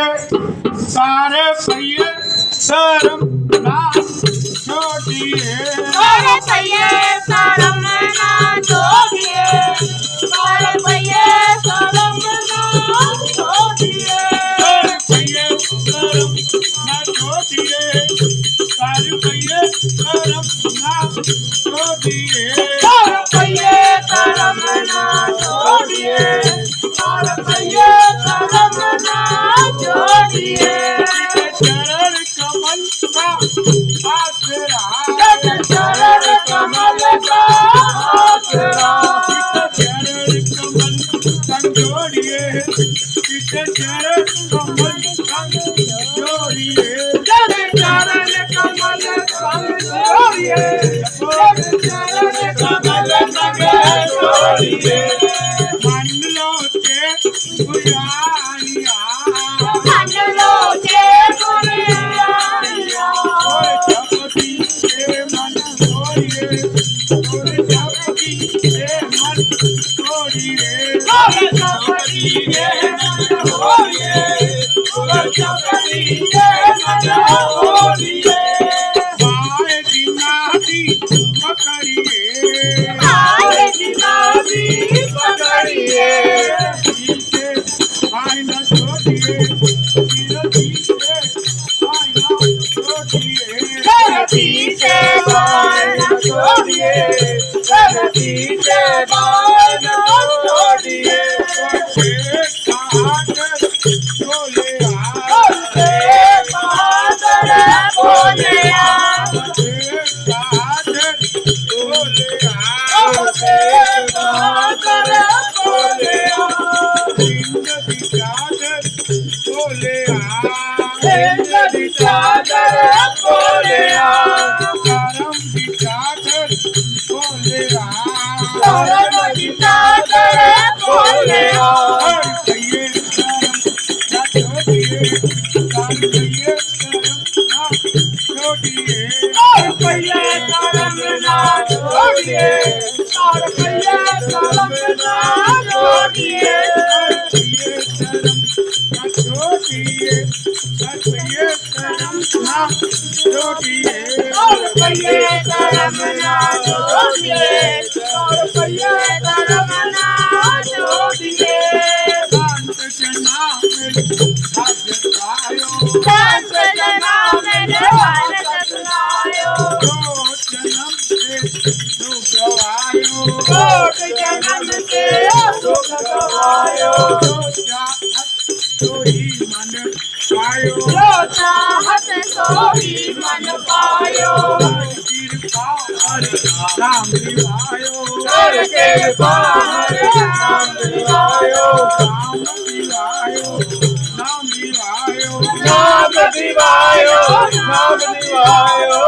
सारे पहिए धर्म ना छोड़िए सारे पहिए धर्म ना छोड़िए सारे पहिए धर्म ना छोड़िए सारे पहिए धर्म ना छोड़िए सारे पहिए धर्म ना छोड़िए सारे पहिए धर्म ना छोड़िए सारे पहिए धर्म ना छोड़िए चरण कमल का आसरा चरण कमल का आसरा चरण कमल संजोड़िए चरण कमल संजोड़िए चरण कमल संजोड़िए चरण कमल संजोड़िए मन लो के बुराइया मन लो के बुराइया जपती के मन छोड़िए जपती के मन छोड़िए जपती के मन होइए जपती के मन होइए पाए दिनादी पकड़िए आए दिनादी पकड़िए पीछे भाई न छोड़िए पीछे भाई न छोड़िए धरती से बाण छोड़िए धरती से बाण छोड़िए बोले बोले बहादुर बोले बोले बहादुर बोले नदी चादर बोले नदी चादर बोले पहिए धर्म ना छोड़िए और पहिए धर्म ना छोड़िए और पहिए धर्म ना छोड़िए और पहिए धर्म ना छोड़िए संत जना मेरे भारत सुनायो कोट जन्म के सुख गवायो जो चाहत सोही मन पायो राम दिवायो कर के बाहर नाम दिवायो राम दिवायो नाम दिवायो नाम दिवायो नाम दिवायो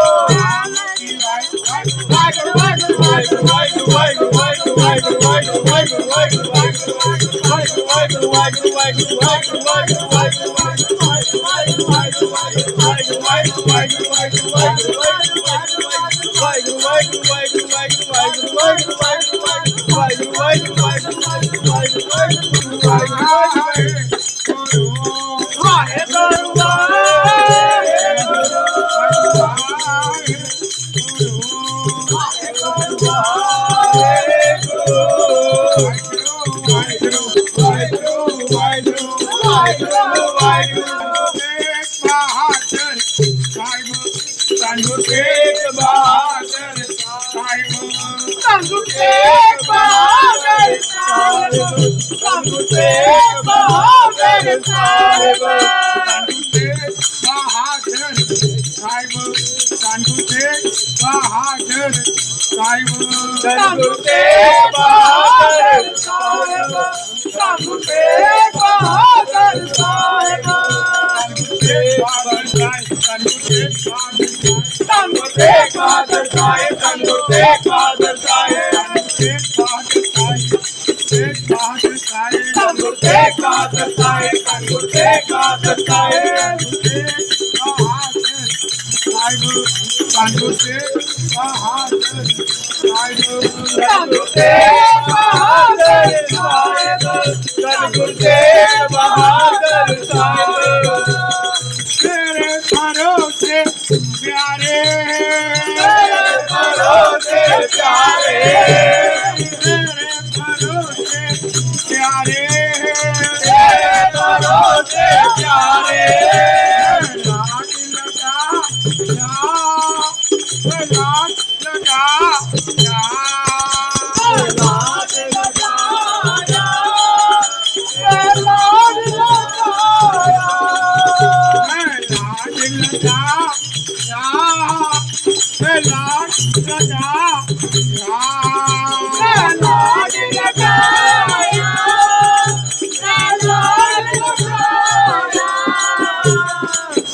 बहादुर साहिब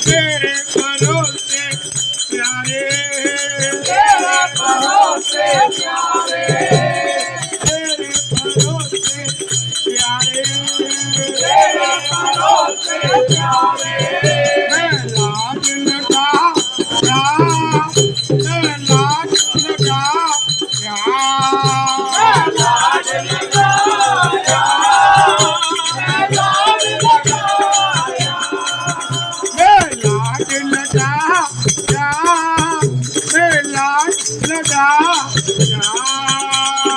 तेरे भरोसे प्यारे तेरे भरोसे प्यारे तेरे भरोसे प्यारे तेरे भरोसे प्यारे मैं लाज लगा मैं लाज लगा लाज लगाया मैं लाज लगाया मैं लाज लगा मैं लाज लगा लाज लगाया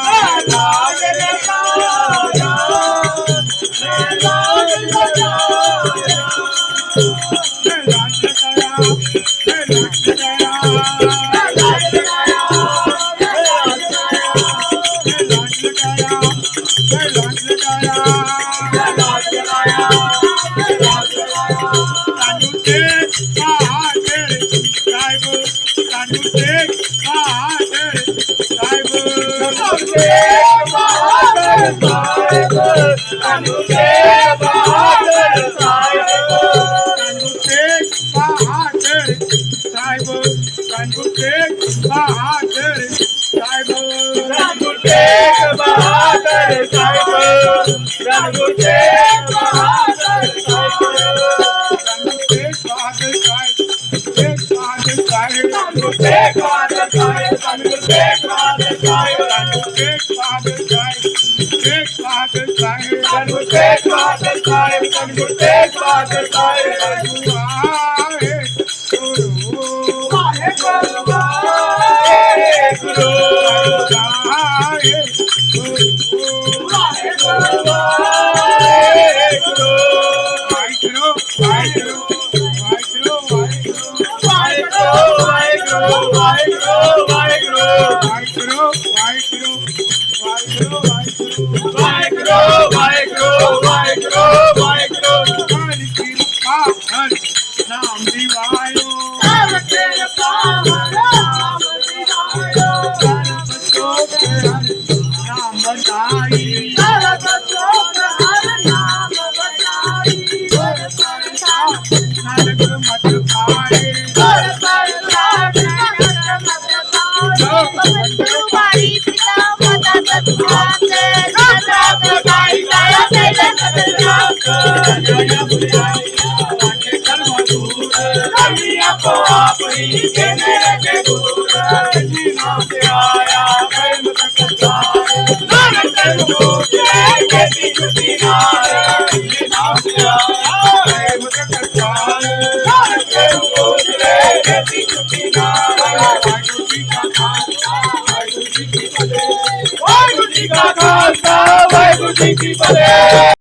मैं लाज लगाया मैं लाज लगाया मैं लाज लगाया मैं लाज लगाया मैं लाज लगाया मैं लाज लगाया मैं लाज लगाया मैं लाज लगाया कानू देख बहादुर साहिब कानू देख बहादुर साहिब कानू के बहादुर साहिब कानू देख बहादुर साहिब कानू देख बहादुर साहिब कानू के बहादुर साहिब कानू के बहादुर साहिब कानू देख बहादुर साहिब देख बहादुर साहिब कानू के बहादुर साहिब कानू के बहादुर साहिब कानू देख बहादुर साहिब देख बहादुर साहिब कानू के बहादुर साहिब कानू के बहादुर साहिब कानू आए गुरु वाहेगुरु वाहेगुरु आए गुरु वाहेगुरु वाहेगुरु वाहिगुरु वाहिगुरु वाहिगुरु वाहेगुरु वाहेगुरु वाहेगुरु वाहेगुरु वाहिगुरु वाहिगुरु वाहिगुरु वाहेगुरु वाहेगुरु वाहेगुरु वाहेगुरु हरि कृपा हरि नाम दिवायो नाम तेरे पावन नाम दिवायो बच्चों के हरि नाम बताई हर बच्चों का हर नाम बताई हर परसा नानक मत पाए हर परसा नरक मत पाओ बंधु बारी पिता माता सतनाते दादा बताई दया तेरे सतनाते जय बुलाई आके कर्म दूर कलिया को अपनी देने के दूर जी नाम से आया प्रेम सत्कार नानक तेरे पूछे खेती छुट्टी नार जी नाम से आया प्रेम सत्कार नानक तेरे पूछे खेती छुट्टी नार वाहिगुरु जी का खालसा वाहिगुरु जी की फतेह वाहिगुरु जी का खालसा वाहिगुरु जी की फतेह।